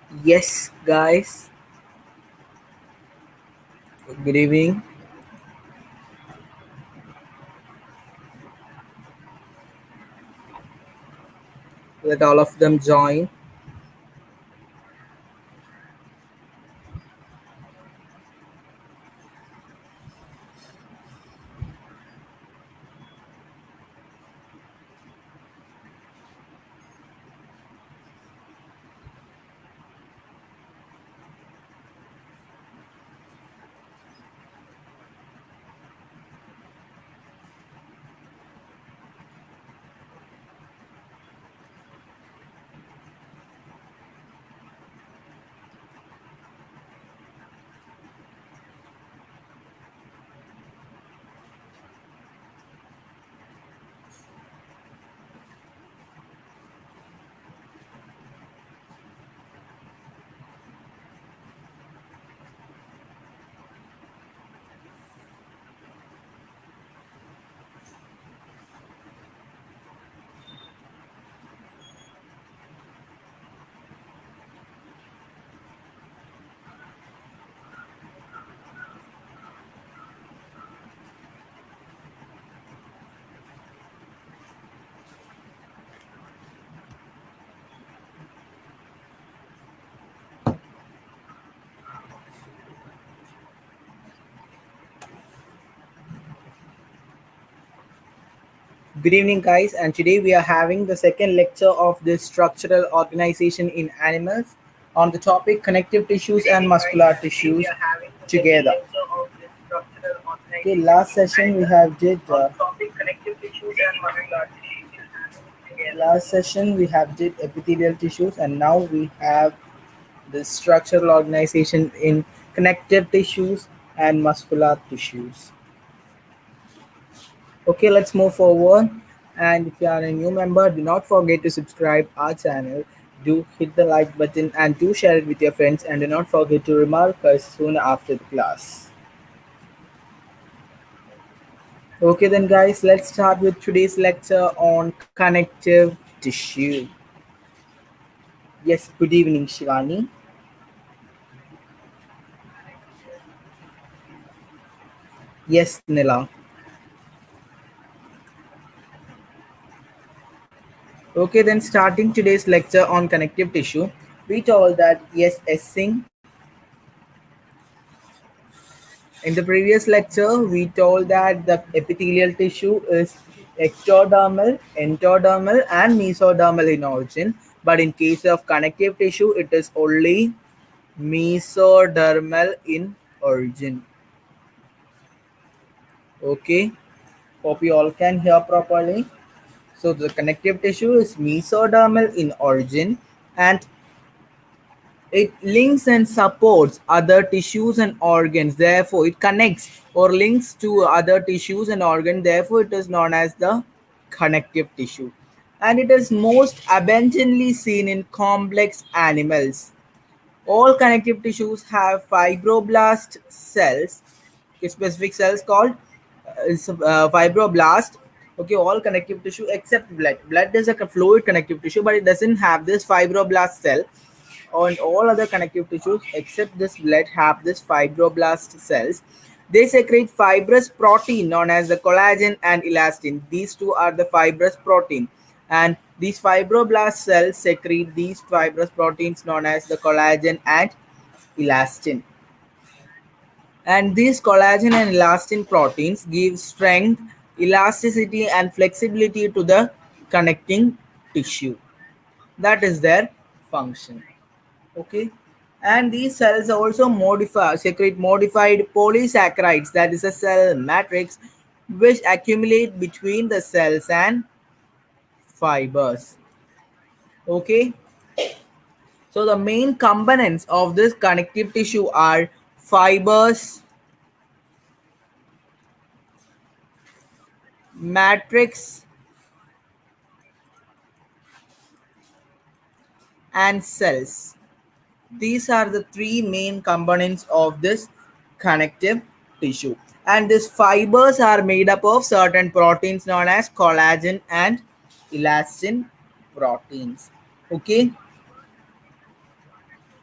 Yes, guys. Good evening. Let all of them join. Good evening, guys. And today we are having the second lecture of this structural organization in animals on the topic connective tissues and muscular tissues together. Okay, last session we have did last session we have did epithelial tissues, and now we have the structural organization in connective tissues and muscular tissues. Okay, let's move forward. And if you are a new member, do not forget to subscribe our channel. Do hit the like button and do share it with your friends, and do not forget to remark us soon after the class. Okay then guys, let's start with today's lecture on connective tissue. Yes, good evening Shivani. Yes, Nila. Okay, then starting today's lecture on connective tissue, we told that yes, essing. In the previous lecture, we told that the epithelial tissue is ectodermal, endodermal, and mesodermal in origin. But in case of connective tissue, it is only mesodermal in origin. Okay, hope you all can hear properly. So the connective tissue is mesodermal in origin, and it links and supports other tissues and organs. Therefore, it connects or links to other tissues and organs. Therefore, it is known as the connective tissue. And it is most abundantly seen in complex animals. All connective tissues have fibroblast cells, specific cells called fibroblast. Okay, all connective tissue except blood. Blood is a fluid connective tissue, but it doesn't have this fibroblast cell. On all other connective tissues except this blood have this fibroblast cells. They secrete fibrous protein known as the collagen and elastin. These two are the fibrous protein, and these fibroblast cells secrete these fibrous proteins known as the collagen and elastin. And these collagen and elastin proteins give strength, elasticity, and flexibility to the connecting tissue. That is their function. Okay, and these cells also modify secrete modified polysaccharides, that is a cell matrix, which accumulate between the cells and fibers. Okay, so the main components of this connective tissue are fibers, matrix, and cells. These are the three main components of this connective tissue. And these fibers are made up of certain proteins known as collagen and elastin proteins. Okay.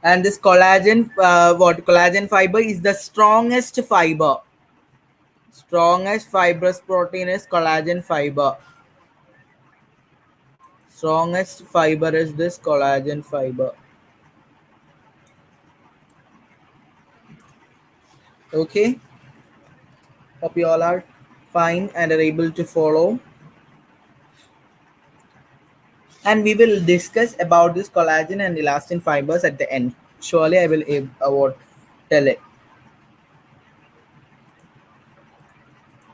And this collagen, what collagen fiber is the strongest fiber. Strongest fibrous protein is collagen fiber. Strongest fiber is this collagen fiber. Okay, hope you all are fine and are able to follow. And we will discuss about this collagen and elastin fibers at the end. Surely I will tell it.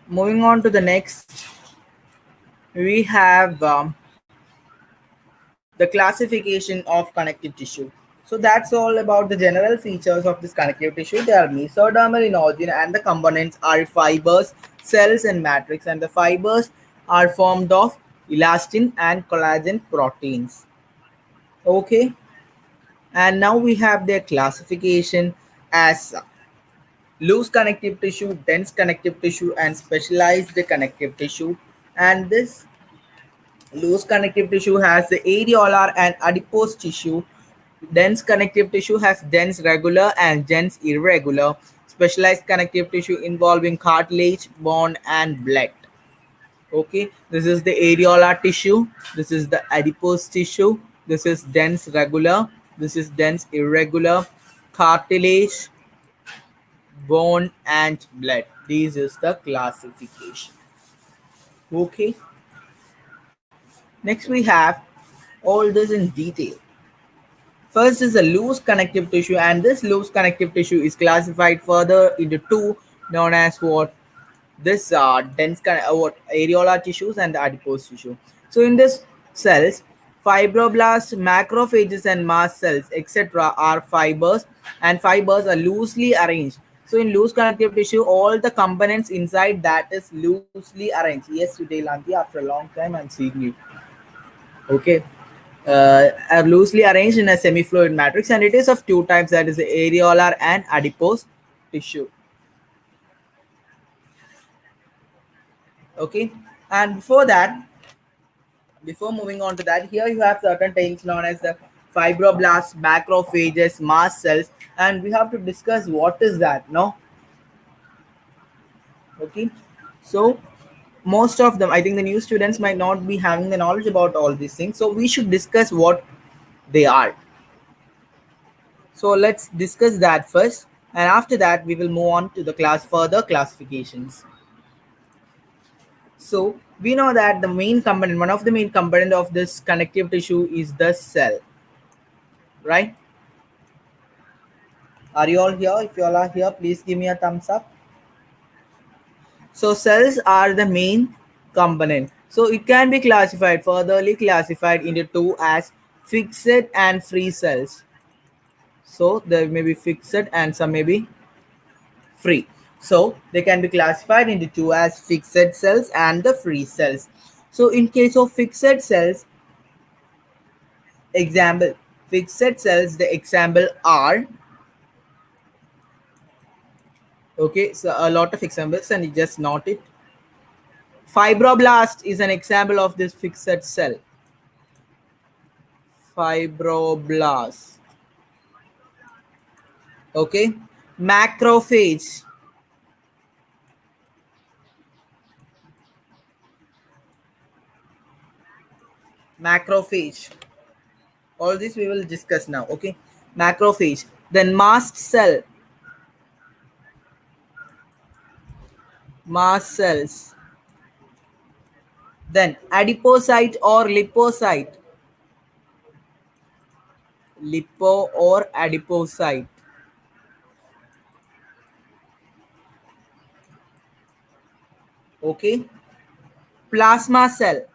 Moving on to the next, we have the classification of connective tissue. So that's all about the general features of this connective tissue. They are mesodermal in origin and the components are fibers, cells and matrix, and the fibers are formed of elastin and collagen proteins. Okay, and now we have their classification as loose connective tissue, dense connective tissue, and specialized connective tissue. And this loose connective tissue has the areolar and adipose tissue. Dense connective tissue has dense regular and dense irregular. Specialized connective tissue involving cartilage, bone, and blood. Okay, this is the areolar tissue. This is the adipose tissue. This is dense regular. This is dense irregular. Cartilage, bone, and blood. This is the classification. Okay. Next we have all this in detail. First is the loose connective tissue, and this loose connective tissue is classified further into two, known as what this what areolar tissues and the adipose tissue. So in this cells, fibroblasts, macrophages, and mast cells, etc., are fibers, and fibers are loosely arranged. So in loose connective tissue, all the components inside that is loosely arranged. Yes, today Lanti, after a long time I'm seeing you. Okay, are loosely arranged in a semi-fluid matrix, and it is of two types, that is the areolar and adipose tissue. Okay, and before moving on to that, here you have certain things known as the fibroblasts, macrophages, mast cells, and we have to discuss what is that. No, okay, so most of them, I think the new students might not be having the knowledge about all these things, so we should discuss what they are. So let's discuss that first, and after that we will move on to the further classifications. So we know that the main component, one of the main component of this connective tissue is the cell, right? Are you all here? If you all are here, please give me a thumbs up. So cells are the main component. So it can be furtherly classified into two as fixed and free cells. So there may be fixed and some may be free. So they can be classified into two as fixed cells and the free cells. So in case of fixed cells, example, fixed cells, the example are, okay, so a lot of examples and you just note it. Fibroblast is an example of this fixed cell. Fibroblast. Okay, macrophage. Macrophage. All this we will discuss now. Okay, macrophage. Then mast cell. Mast cells. Then adipocyte or lipocyte. Lipo or adipocyte. Okay, plasma cell.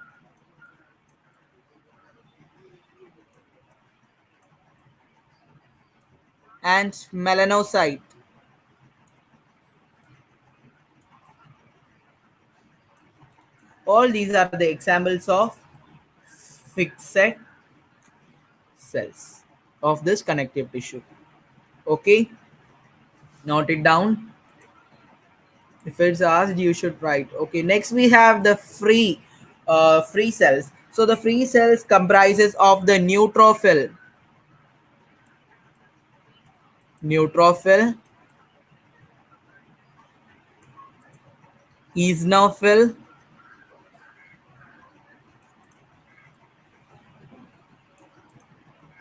And melanocyte. All these are the examples of fixed cells of this connective tissue. Okay, note it down. If it's asked, you should write. Okay, next we have the free cells. So the free cells comprises of the neutrophil. neutrophil, eosinophil,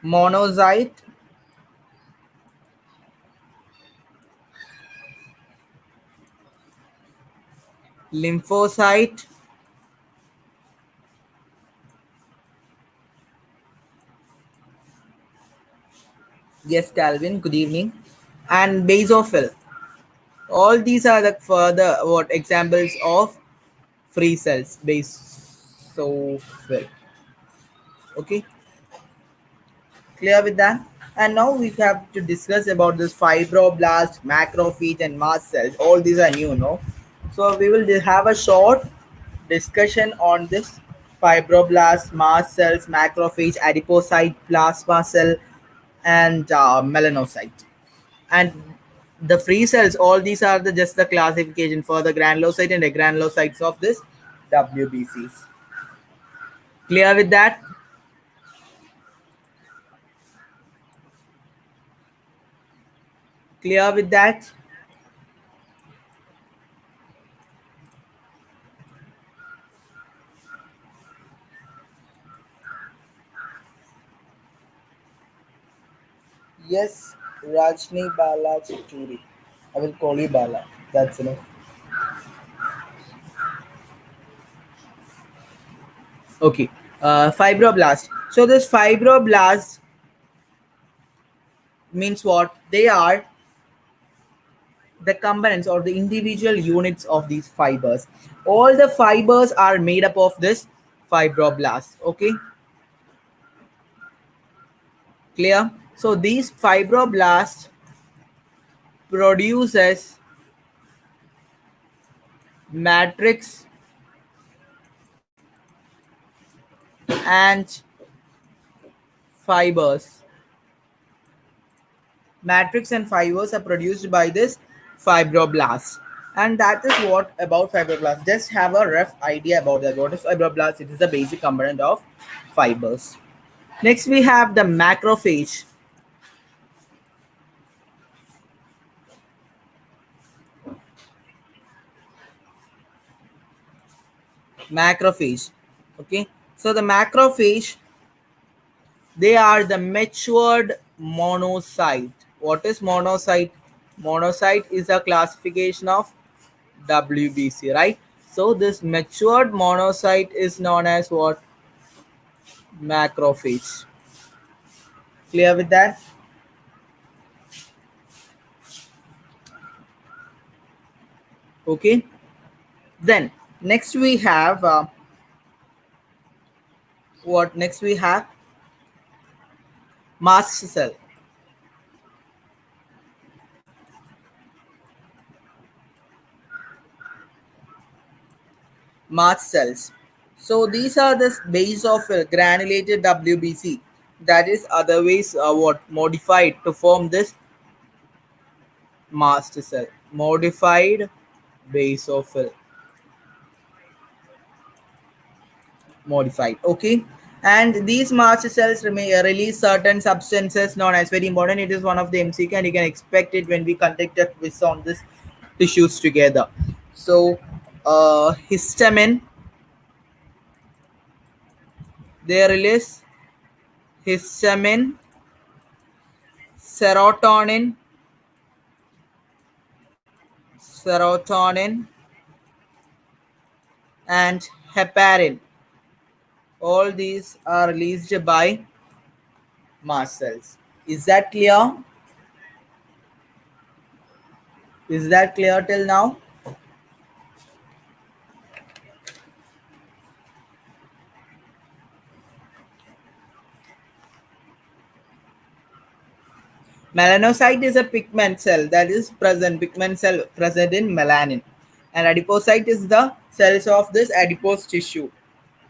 monocyte, lymphocyte, yes, Calvin, good evening, and basophil. All these are the further what examples of free cells. Basophil. Okay, clear with that? And now we have to discuss about this fibroblast, macrophage, and mast cells. All these are new, no? So we will have a short discussion on this fibroblast, mast cells, macrophage, adipocyte, plasma cell, and melanocyte. And the free cells, all these are the just the classification for the granulocyte and agranulocytes of this WBCs. Clear with that? Clear with that? Yes, Rajni Bala Chituri. I will call you Bala. That's enough. Okay. Fibroblast. So this fibroblast means what? They are the components or the individual units of these fibers. All the fibers are made up of this fibroblast. Okay, clear? So these fibroblasts produces matrix and fibers. Matrix and fibers are produced by this fibroblast. And that is what about fibroblast. Just have a rough idea about that. What is fibroblast? It is the basic component of fibers. Next we have the macrophage. Macrophage. Okay, so the macrophage, they are the matured monocyte. What is monocyte? Monocyte is a classification of WBC, right? So this matured monocyte is known as what? Macrophage. Clear with that? Okay, then next we have what? Next we have mast cell. Mast cells. So these are the base of granulated WBC, that is otherwise what modified to form this mast cell. Modified basophil. Modified. Okay. And these mast cells release certain substances known as, very important, it is one of the MCQ and you can expect it when we conduct a quiz on this tissues together. So histamine, they release histamine, serotonin, serotonin, and heparin. All these are released by mast cells. Is that clear? Is that clear till now? Melanocyte is a pigment cell that is present, pigment cell present in melanin. And adipocyte is the cells of this adipose tissue.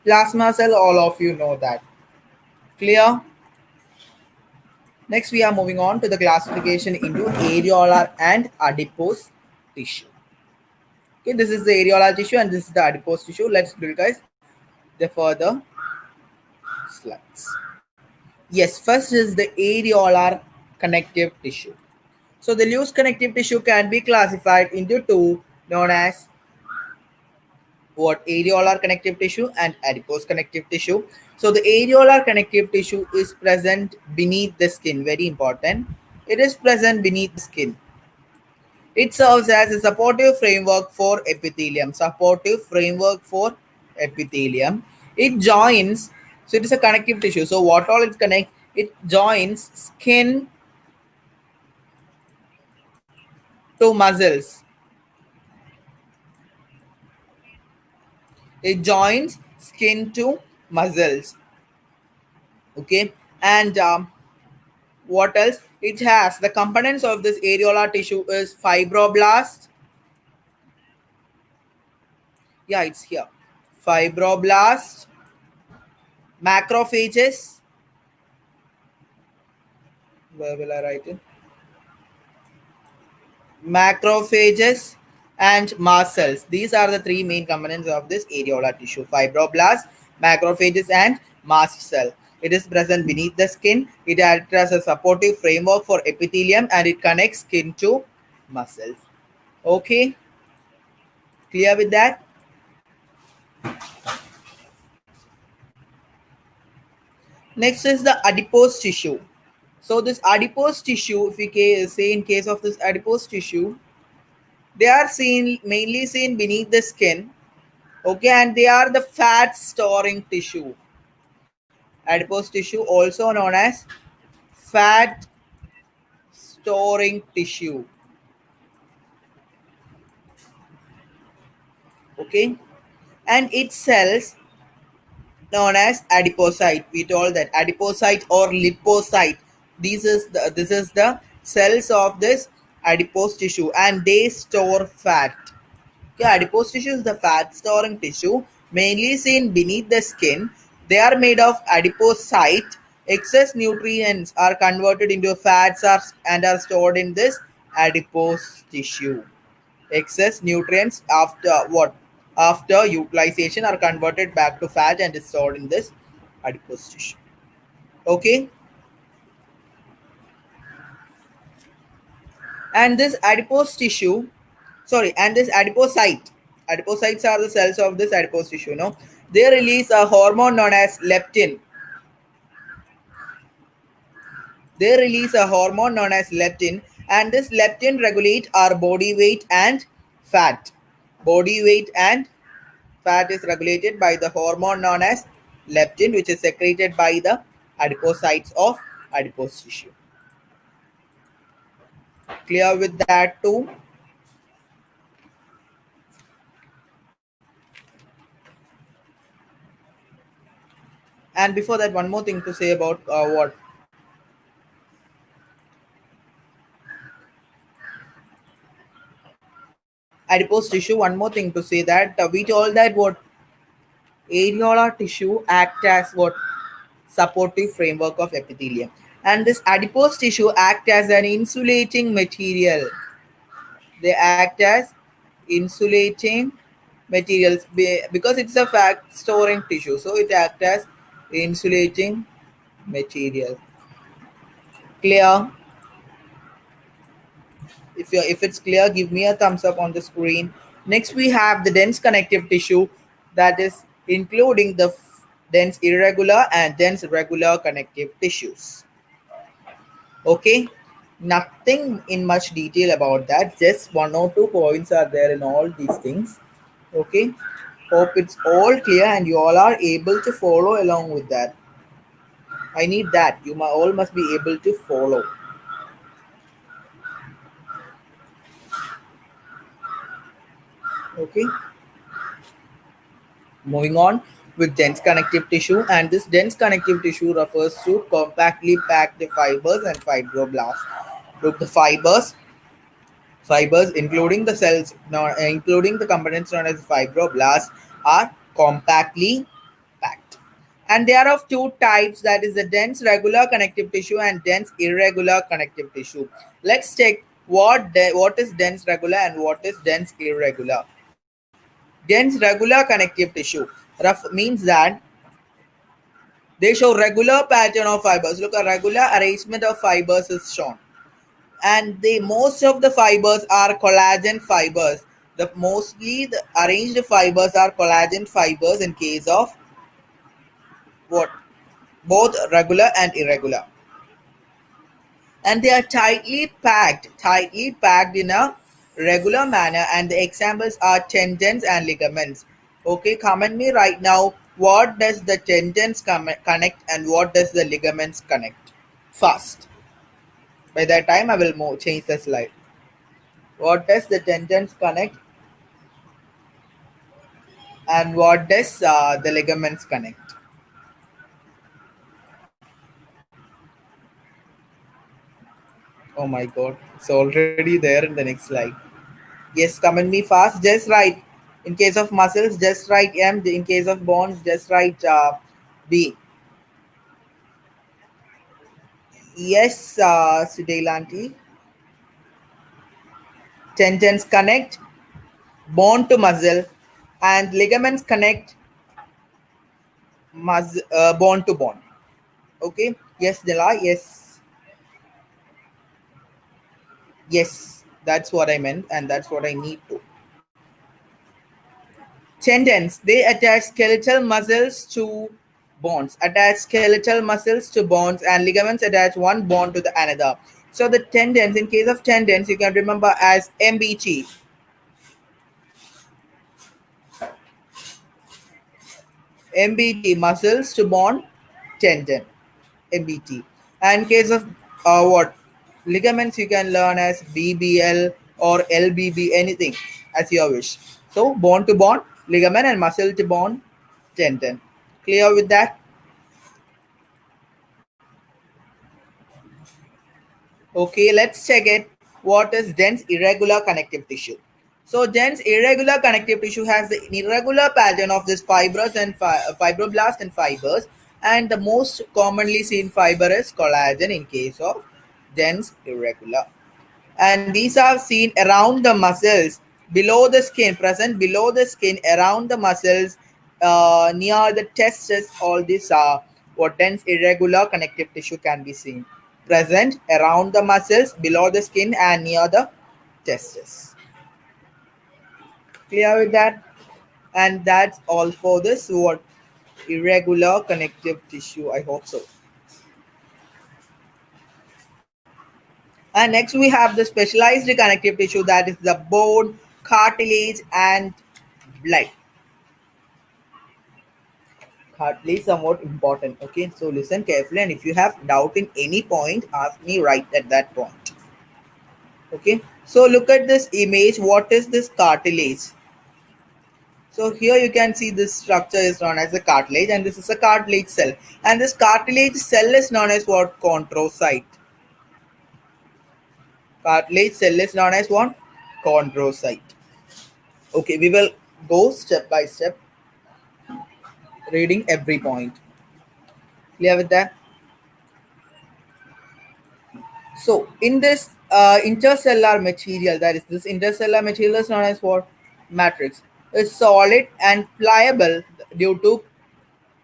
Plasma cell, all of you know that. Clear? Next, we are moving on to the classification into areolar and adipose tissue. Okay, this is the areolar tissue and this is the adipose tissue. Let's do it, guys. The further slides. Yes, first is the areolar connective tissue. So the loose connective tissue can be classified into two, known as what, areolar connective tissue and adipose connective tissue. So the areolar connective tissue is present beneath the skin, very important. It is present beneath the skin. It serves as a supportive framework for epithelium. Supportive framework for epithelium. It joins, so it is a connective tissue. So what all it connects? It joins skin to muscles. It joins skin to muscles. Okay, and what else? It has the components of this areolar tissue is fibroblast. Yeah, it's here. Fibroblast, macrophages. Where will I write it? Macrophages and mast cells. These are the three main components of this areolar tissue: fibroblast, macrophages, and mast cell. It is present beneath the skin. It acts as a supportive framework for epithelium and it connects skin to muscles. Okay, clear with that? Next is the adipose tissue. So this adipose tissue, if we say in case of this adipose tissue, they are seen mainly seen beneath the skin. Okay, and they are the fat storing tissue. Adipose tissue, also known as fat storing tissue. Okay, and its cells known as adipocyte. We told that adipocyte or lipocyte. This is the cells of this adipose tissue, and they store fat. Okay, adipose tissue is the fat storing tissue, mainly seen beneath the skin. They are made of adipocyte. Excess nutrients are converted into and are stored in this adipose tissue. Excess nutrients after what? After utilization are converted back to fat and is stored in this adipose tissue. Okay, and this adipose tissue, sorry, and this adipocytes are the cells of this adipose tissue. No, they release a hormone known as leptin. They release a hormone known as leptin, and this leptin regulate our body weight and fat. Body weight and fat is regulated by the hormone known as leptin, which is secreted by the adipocytes of adipose tissue. Clear with that too? And before that, one more thing to say about what adipose tissue. One more thing to say that we told that what areolar tissue act as what supportive framework of epithelium, and this adipose tissue act as an insulating material. They act as insulating materials because it's a fat storing tissue, so it acts as insulating material. Clear? If it's clear, give me a thumbs up on the screen. Next we have the dense connective tissue, that is including the dense irregular and dense regular connective tissues. Okay, nothing in much detail about that, just one or two points are there in all these things. Okay, hope it's all clear and you all are able to follow along with that. I need that you all must be able to follow. Okay, moving on with dense connective tissue, and this dense connective tissue refers to compactly packed fibers and fibroblasts. Look, the fibers including the cells, including the components known as fibroblasts, are compactly packed. And they are of two types, that is the dense regular connective tissue and dense irregular connective tissue. Let's check what is dense regular and what is dense irregular. Dense regular connective tissue means that they show regular pattern of fibers. Look, a regular arrangement of fibers is shown. and the most of the fibers are collagen fibers. The mostly the arranged fibers are collagen fibers in case of what? Both regular and irregular. And they are tightly packed in a regular manner, and the examples are tendons and ligaments. Okay, comment me right now, what does the tendons connect and what does the ligaments connect? Fast. By that time I will change the slide. What does the tendons connect and what does the ligaments connect? Oh my god, it's already there in the next slide. Yes, comment me fast. Just write. In case of muscles, just write M. In case of bones, just write B. Yes, Sudailanti. Tendons connect bone to muscle, and ligaments connect bone to bone. Okay. Yes, Dila. Yes. Yes. That's what I meant, and that's what I need to. Tendons, they attach skeletal muscles to bones, attach skeletal muscles to bones, and ligaments attach one bone to the another. So the tendons, in case of tendons, you can remember as MBT. MBT, muscles to bone, tendon, MBT. And in case of what? Ligaments, you can learn as BBL or LBB, anything as you wish. So bone to bone, ligament, and muscle to bone, tendon. Clear with that? Okay, let's check it. What is dense irregular connective tissue? So dense irregular connective tissue has the irregular pattern of this fibrous and fibroblast and fibers, and the most commonly seen fiber is collagen in case of dense irregular. And these are seen around the muscles, below the skin, present below the skin, around the muscles, near the testes. All these are what dense irregular connective tissue can be seen, present around the muscles, below the skin, and near the testes. Clear with that? And that's all for this what irregular connective tissue. I hope so. And next we have the specialized connective tissue, that is the bone, cartilage, and blood. Cartilage somewhat important. Okay, so listen carefully, and if you have doubt in any point, ask me right at that point. Okay, so look at this image. What is this cartilage? So here you can see this structure is known as a cartilage, and this is a cartilage cell. And this cartilage cell is known as what? Chondrocyte. Cartilage cell is known as what? Chondrocyte. Okay, we will go step by step, reading every point. Clear with that? So in this intercellular material, that is this intercellular material is known as what? Matrix. It's solid and pliable due to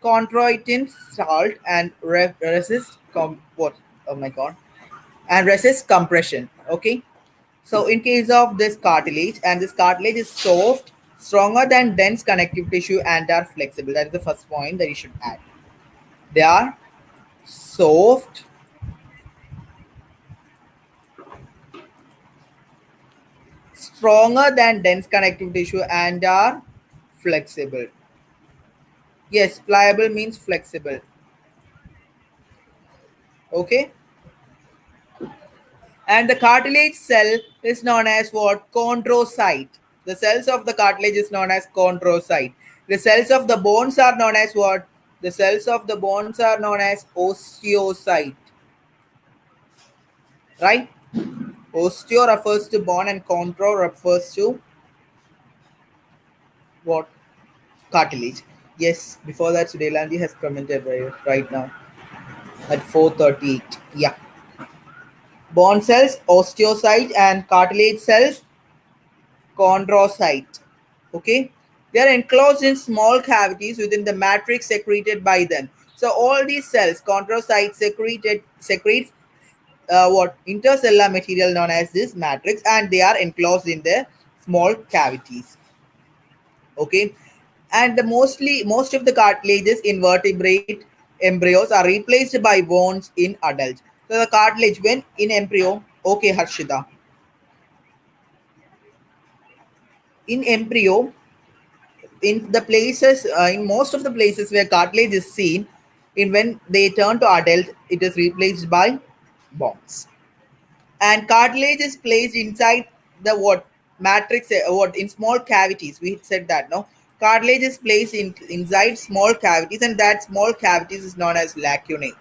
chondroitin salt and resist what? Oh my god! And resist compression. Okay. So in case of this cartilage, and this cartilage is soft, stronger than dense connective tissue, and are flexible. That is the first point that you should add. They are soft, stronger than dense connective tissue, and are flexible. Yes, pliable means flexible. Okay. And the cartilage cell is known as what? Chondrocyte. The cells of the cartilage is known as chondrocyte. The cells of the bones are known as what? The cells of the bones are known as osteocyte. Right? Osteo refers to bone and chondro refers to what? Cartilage. Yes, before that, Sudelandi has commented right now at 4:38. Yeah. Bone cells, osteocyte, and cartilage cells, chondrocyte. Okay, they are enclosed in small cavities within the matrix secreted by them. So all these cells, chondrocyte secretes what intercellular material known as this matrix, and they are enclosed in the small cavities. Okay, and most of the cartilages in vertebrate embryos are replaced by bones in adults. So the cartilage when in embryo, okay Harshita, in embryo, in the places in most of the places where cartilage is seen, in when they turn to adult, it is replaced by bones. And cartilage is placed inside the what matrix, what in small cavities, we said that no, cartilage is placed in inside small cavities, and that small cavities is known as lacunae.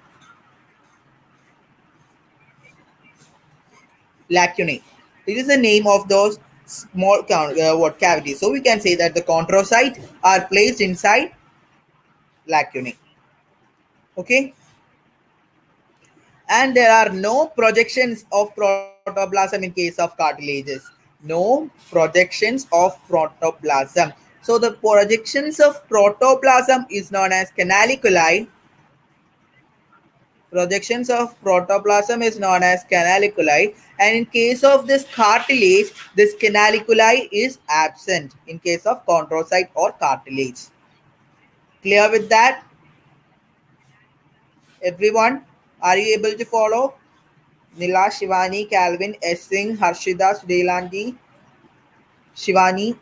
Lacunae, it is the name of those small what cavities. So we can say that the chondrocytes are placed inside lacunae. Okay, and there are no projections of protoplasm in case of cartilages. No projections of protoplasm. So the projections of protoplasm is known as canaliculi. Projections of protoplasm is known as canaliculi, and in case of this cartilage, this canaliculi is absent in case of chondrocyte or cartilage. Clear with that, everyone? Are you able to follow? Nila, Shivani, Calvin, S. Singh, Harshida, Sudelanti, Shivani.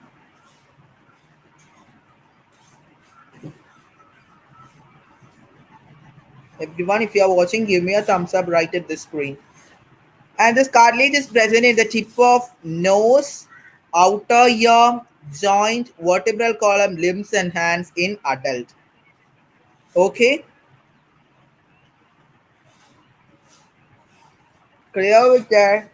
Everyone, if you are watching, give me a thumbs up right at the screen. And this cartilage is present in the tip of nose, outer ear, joint, vertebral column, limbs, and hands in adult. Okay, clear with that.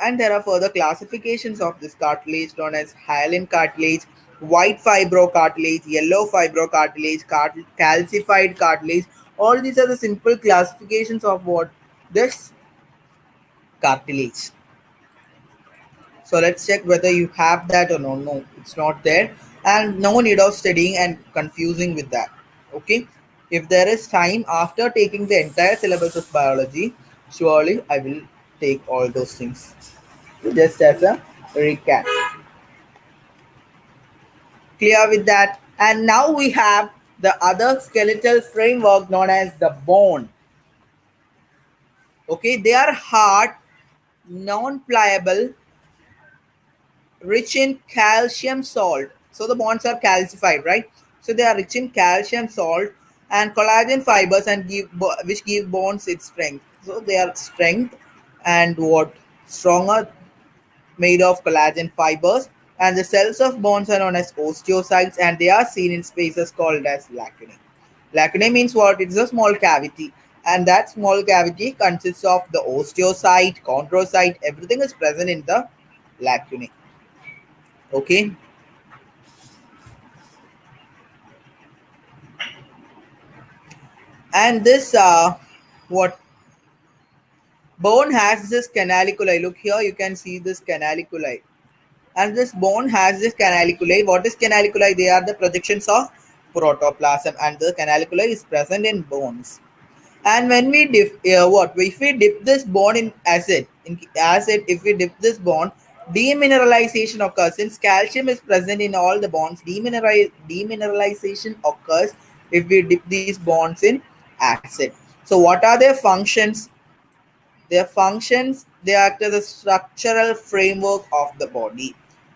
And there are further classifications of this cartilage known as hyaline cartilage, white fibrocartilage, yellow fibrocartilage, calcified cartilage. All these are the simple classifications of what this cartilage. So let's check whether you have that or no. No, it's not there, and no need of studying and confusing with that. Okay, if there is time after taking the entire syllabus of biology, surely I will take all those things. Just as a recap. Clear with that? And now we have the other skeletal framework known as the bone. Okay, they are hard, non-pliable, rich in calcium salt. So the bonds are calcified, right? So they are rich in calcium salt and collagen fibers, and which give bones its strength. So they are strength and what stronger, made of collagen fibers, and the cells of bones are known as osteocytes, and they are seen in spaces called as lacunae. Lacunae means what? It's a small cavity, and that small cavity consists of the osteocyte, chondrocyte, everything is present in the lacunae. Okay, and this what bone has this canaliculi. Look here, you can see this canaliculi. And this bone has this canaliculi. What is canaliculi? They are the projections of protoplasm, and the canaliculi is present in bones. And when we dip, what if we dip this bone in acid, if we dip this bone, demineralization occurs. Since calcium is present in all the bonds, demineralization occurs if we dip these bonds in acid. So what are their functions? Their functions, they act as a structural framework of the body.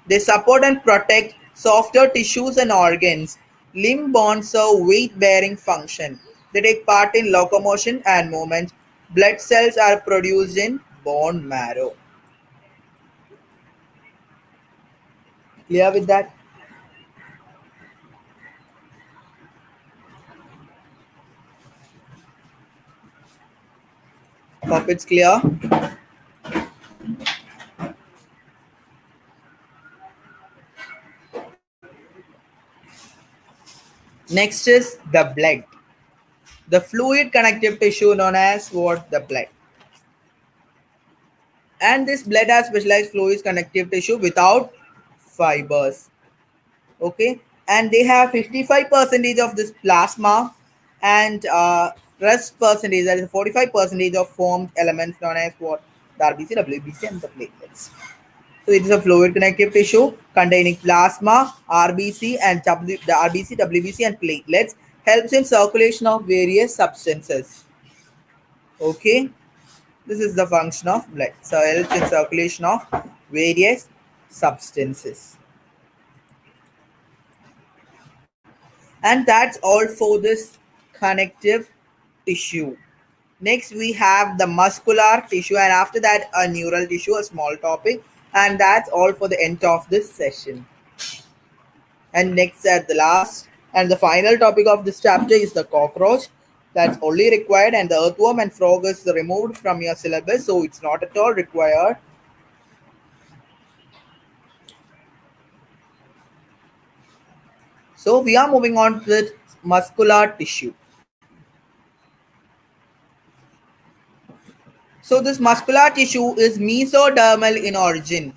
They support and protect softer tissues and organs. Limb bonds serve weight-bearing function. They take part in locomotion and movement. Blood cells are produced in bone marrow. Clear with that? Hope it's clear. Next is the blood. The fluid connective tissue known as what? The blood. And this blood has specialized fluid connective tissue without fibers. Okay, and they have 55% of this plasma, and rest percentage, that is 45% of formed elements known as what? The RBC, WBC, and the platelets. So it is a fluid connective tissue containing plasma, RBC, and the RBC, WBC, and platelets. Helps in circulation of various substances. Okay, this is the function of blood. So helps in circulation of various substances. And that's all for this connective tissue. Next, we have the muscular tissue, and after that, a neural tissue, a small topic. And that's all for the end of this session. And next, at the last and the final topic of this chapter is the cockroach. That's only required, and the earthworm and frog is removed from your syllabus, so it's not at all required. So we are moving on with muscular tissue. So this muscular tissue is mesodermal in origin.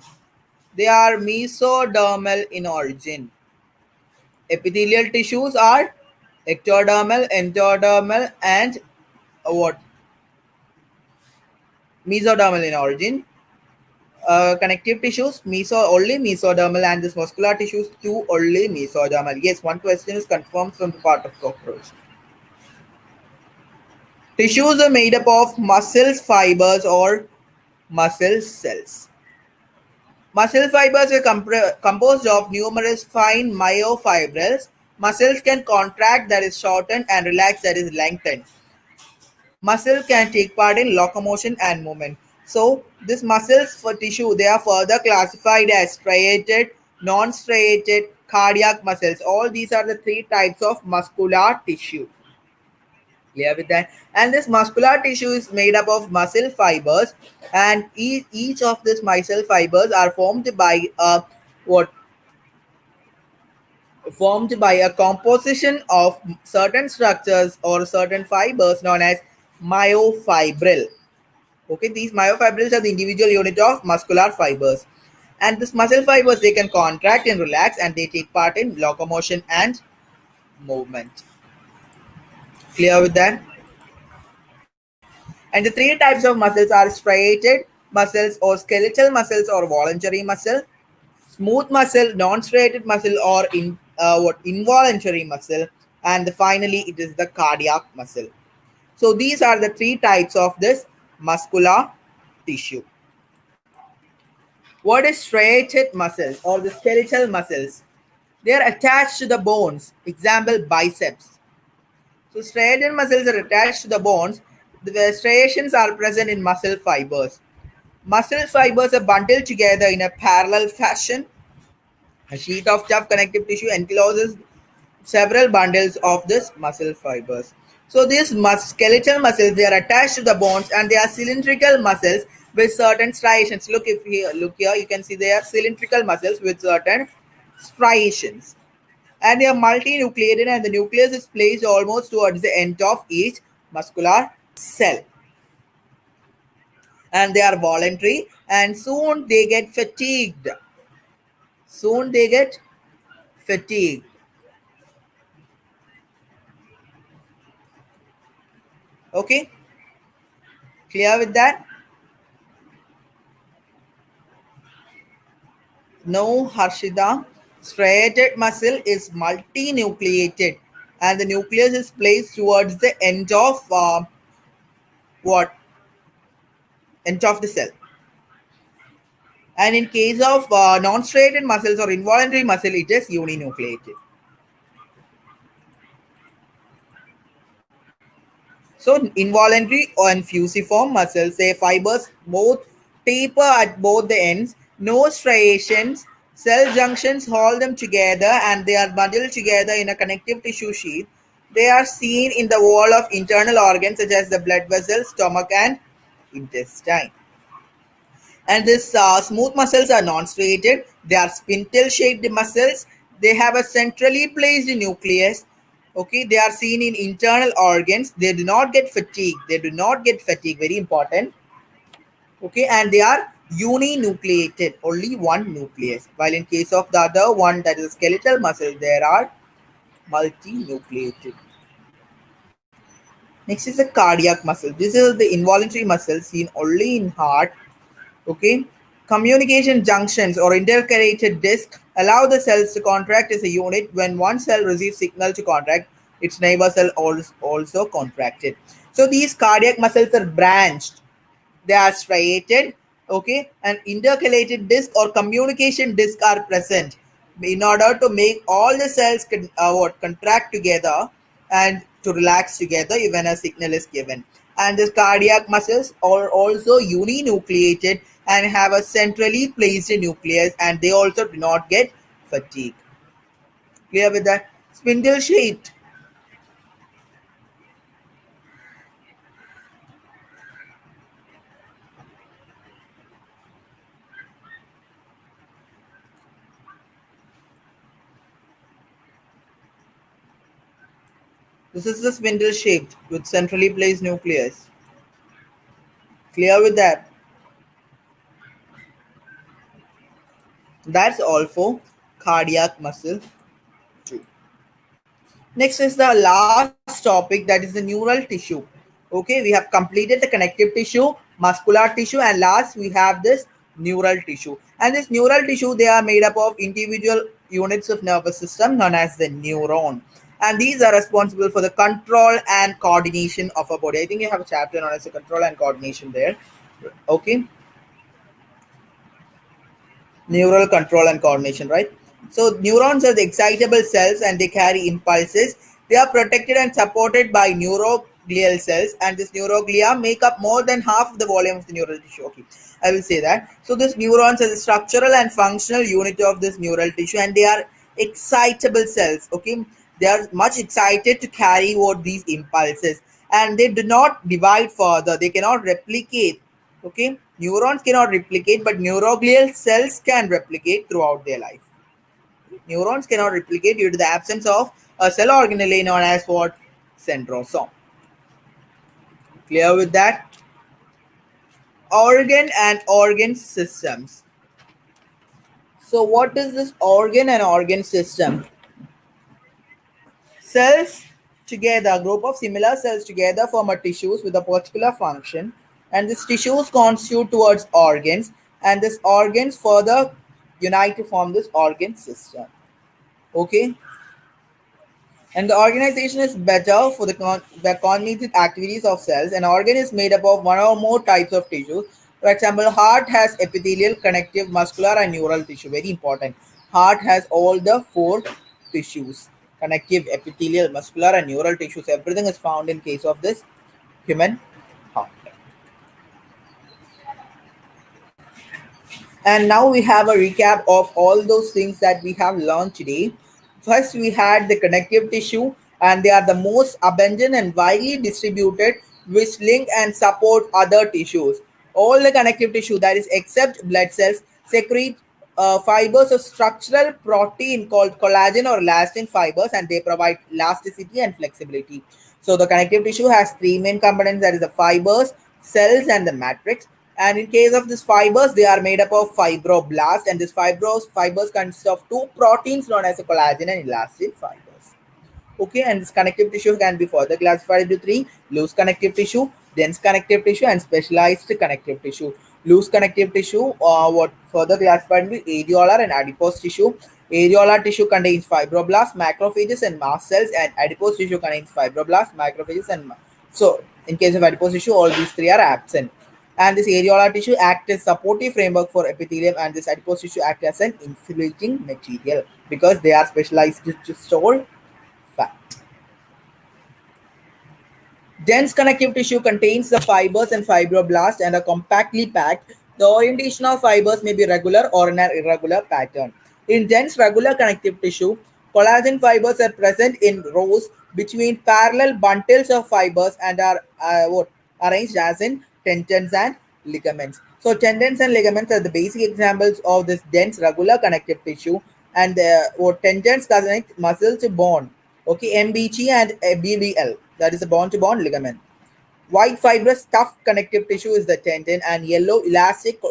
They are mesodermal in origin. Epithelial tissues are ectodermal, endodermal, and what? Mesodermal in origin. Connective tissues, only mesodermal, and this muscular tissues too only mesodermal. Yes, one question is confirmed from the part of cockroach. Tissues are made up of muscle fibers or muscle cells. Muscle fibers are composed of numerous fine myofibrils. Muscles can contract, that is shortened, and relax, that is lengthened. Muscle can take part in locomotion and movement. So these muscles for tissue, they are further classified as striated, non-striated, cardiac muscles. All these are the three types of muscular tissue. Clear with that? And this muscular tissue is made up of muscle fibers, and each of these muscle fibers are formed by what? Formed by a composition of certain structures or certain fibers known as myofibril. Okay, these myofibrils are the individual unit of muscular fibers. And this muscle fibers, they can contract and relax, and they take part in locomotion and movement. Clear with that? And the three types of muscles are striated muscles or skeletal muscles or voluntary muscle, smooth muscle, non-striated muscle, or involuntary muscle, and finally it is the cardiac muscle. So these are the three types of this muscular tissue. What is striated muscles or the skeletal muscles? They are attached to the bones. Example, biceps. So striated muscles are attached to the bones. The striations are present in muscle fibers. Muscle fibers are bundled together in a parallel fashion. A sheet of tough connective tissue encloses several bundles of this muscle fibers. So these skeletal muscles, they are attached to the bones, and they are cylindrical muscles with certain striations. Look here, you can see they are cylindrical muscles with certain striations. And they are multinucleated, and the nucleus is placed almost towards the end of each muscular cell. And they are voluntary, and soon they get fatigued. Soon they get fatigued. Okay, clear with that? No, Harshida. Striated muscle is multinucleated, and the nucleus is placed towards the end of what? End of the cell. And in case of non-striated muscles or involuntary muscle, it is uninucleated. So involuntary and fusiform muscles, say fibers both taper at both the ends, no striations, cell junctions hold them together, and they are bundled together in a connective tissue sheath. They are seen in the wall of internal organs such as the blood vessels, stomach, and intestine. And these smooth muscles are non-striated. They are spindle-shaped muscles. They have a centrally placed nucleus. Okay, they are seen in internal organs. They do not get fatigue. They do not get fatigue. Very important. Okay, and they are uninucleated. Only one nucleus. While in case of the other one, that is skeletal muscle, there are multinucleated. Next is the cardiac muscle. This is the involuntary muscle seen only in heart. Okay. Communication junctions or intercalated disc allow the cells to contract as a unit. When one cell receives signal to contract, its neighbor cell also contracted. So these cardiac muscles are branched, they are striated, okay, and intercalated disc or communication disc are present in order to make all the cells contract together and to relax together when a signal is given. And the cardiac muscles are also uninucleated and have a centrally placed nucleus, and they also do not get fatigue. Clear with that? Spindle shaped. This is the spindle shaped with centrally placed nucleus. Clear with that? That's all for cardiac muscle too. Next is the last topic, that is the neural tissue. Okay, we have completed the connective tissue, muscular tissue, and last we have this neural tissue. And this neural tissue, they are made up of individual units of nervous system known as the neuron. And these are responsible for the control and coordination of a body. I think you have a chapter known as the control and coordination there. Okay, neural control and coordination, right? So neurons are the excitable cells and they carry impulses. They are protected and supported by neuroglial cells, and this neuroglia make up more than half of the volume of the neural tissue. Okay, I will say that. So this neurons are the structural and functional unit of this neural tissue, and they are excitable cells. Okay, they are much excited to carry out these impulses, and they do not divide further. They cannot replicate. Okay, neurons cannot replicate, but neuroglial cells can replicate throughout their life. Neurons cannot replicate due to the absence of a cell organelle known as what? Centrosome. Clear with that? Organ and organ systems. So what is this organ and organ system? Cells together, a group of similar cells together form a tissues with a particular function, and these tissues constitute towards organs, and these organs further unite to form this organ system. Okay, and the organization is better for the cognitive activities of cells. An organ is made up of one or more types of tissues. For example, heart has epithelial, connective, muscular, and neural tissue. Very important. Heart has all the four tissues: connective, epithelial, muscular, and neural tissues. Everything is found in case of this human heart. And now we have a recap of all those things that we have learned today. First, we had the connective tissue, and they are the most abundant and widely distributed, which link and support other tissues. All the connective tissue, that is, except blood cells, secrete fibers of structural protein called collagen or elastin fibers, and they provide elasticity and flexibility. So the connective tissue has three main components, that is the fibers, cells, and the matrix. And in case of these fibers, they are made up of fibroblast, and these fibers consist of two proteins known as the collagen and elastin fibers. Okay, and this connective tissue can be further classified into three: loose connective tissue, dense connective tissue, and specialized connective tissue. Loose connective tissue, what further classified into areolar and adipose tissue. Areolar tissue contains fibroblasts, macrophages, and mast cells, and adipose tissue contains fibroblasts, macrophages, and so in case of adipose tissue, all these three are absent. And this areolar tissue acts as supportive framework for epithelium, and this adipose tissue acts as an insulating material because they are specialized to store fat. Dense connective tissue contains the fibers and fibroblasts and are compactly packed. The orientation of fibers may be regular or in an irregular pattern. In dense regular connective tissue, collagen fibers are present in rows between parallel bundles of fibers and are arranged as in tendons and ligaments. So tendons and ligaments are the basic examples of this dense regular connective tissue, and tendons connect muscle to bone. Okay, MBG and BBL, that is a bone to bone ligament. White fibrous tough connective tissue is the tendon, and yellow elastic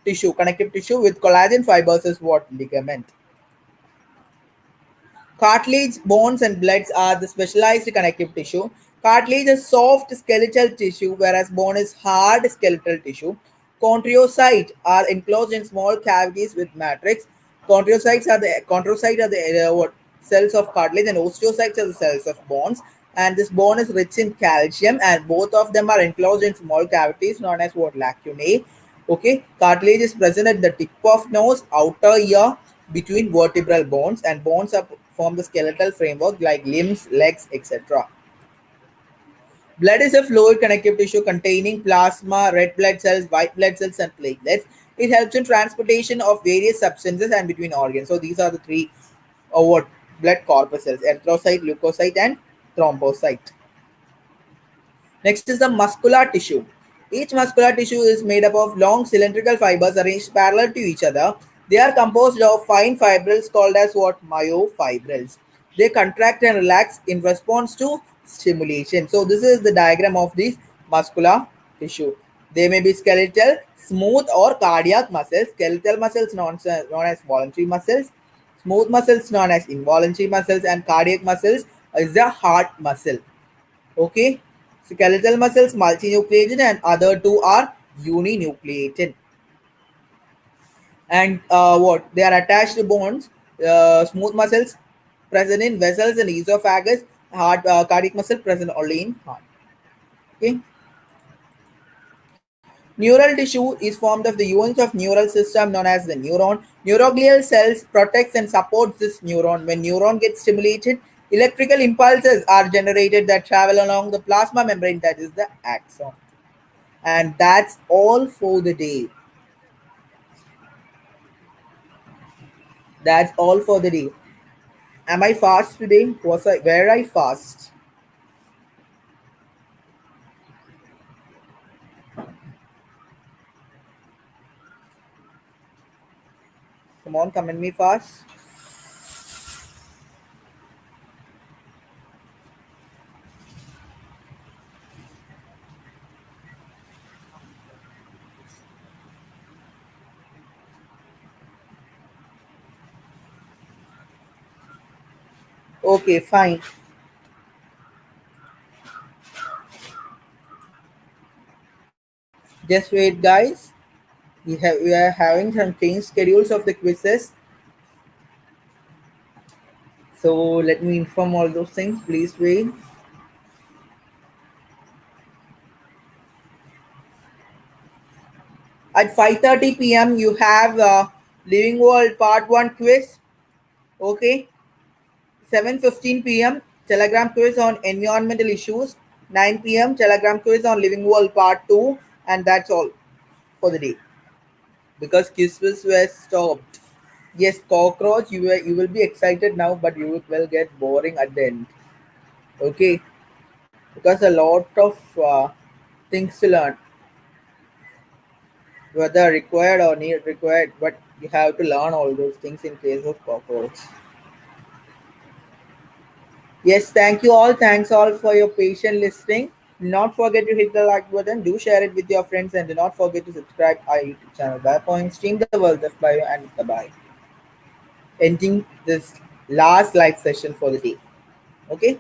tissue, connective tissue with collagen fibers is what? Ligament. Cartilage, bones, and bloods are the specialized connective tissue. Cartilage is soft skeletal tissue, whereas bone is hard skeletal tissue. Chondrocytes are enclosed in small cavities with matrix. Chondrocytes are the what, cells of cartilage, and osteocytes are the cells of bones. And this bone is rich in calcium, and both of them are enclosed in small cavities known as what, lacunae. Okay, cartilage is present at the tip of nose, outer ear, between vertebral bones, and bones are, form the skeletal framework like limbs, legs, etc. Blood is a fluid connective tissue containing plasma, red blood cells, white blood cells, and platelets. It helps in transportation of various substances and between organs. So these are the three what, blood corpuscles: erythrocyte, leukocyte, and thrombocyte. Next is the muscular tissue. Each muscular tissue is made up of long cylindrical fibers arranged parallel to each other. They are composed of fine fibrils called as what, myofibrils. They contract and relax in response to stimulation. So this is the diagram of this muscular tissue. They may be skeletal, smooth, or cardiac muscles. Skeletal muscles known as voluntary muscles. Smooth muscles known as involuntary muscles, and cardiac muscles is the heart muscle. Okay, skeletal muscles multinucleated and other two are uninucleated. And what, they are attached to bones. Smooth muscles present in vessels and esophagus. Heart, cardiac muscle present only in heart. Okay. Neural tissue is formed of the units of neural system known as the neuron. Neuroglial cells protects and supports this neuron. When neuron gets stimulated, electrical impulses are generated that travel along the plasma membrane, that is the axon. And that's all for the day. That's all for the day. Am I fast today? Were I fast? Come on, comment me fast. Okay, fine. Just wait, guys. We are having some change schedules of the quizzes. So let me inform all those things. Please wait. At 5:30 p.m. you have Living World Part 1 quiz. Okay. 7:15 p.m. Telegram quiz on environmental issues. 9 p.m. Telegram quiz on Living World Part 2. And that's all for the day. Because quizzes were stopped. Yes, cockroach, you will be excited now, but you will get boring at the end. Okay. Because a lot of things to learn, whether required or need required, but you have to learn all those things in case of cockroach. Yes, thank you all. Thanks all for your patient listening. Do not forget to hit the like button. Do share it with your friends, and do not forget to subscribe our YouTube channel. BIOPOINT, stream the world of bio, and bye. Ending this last live session for the day. Okay.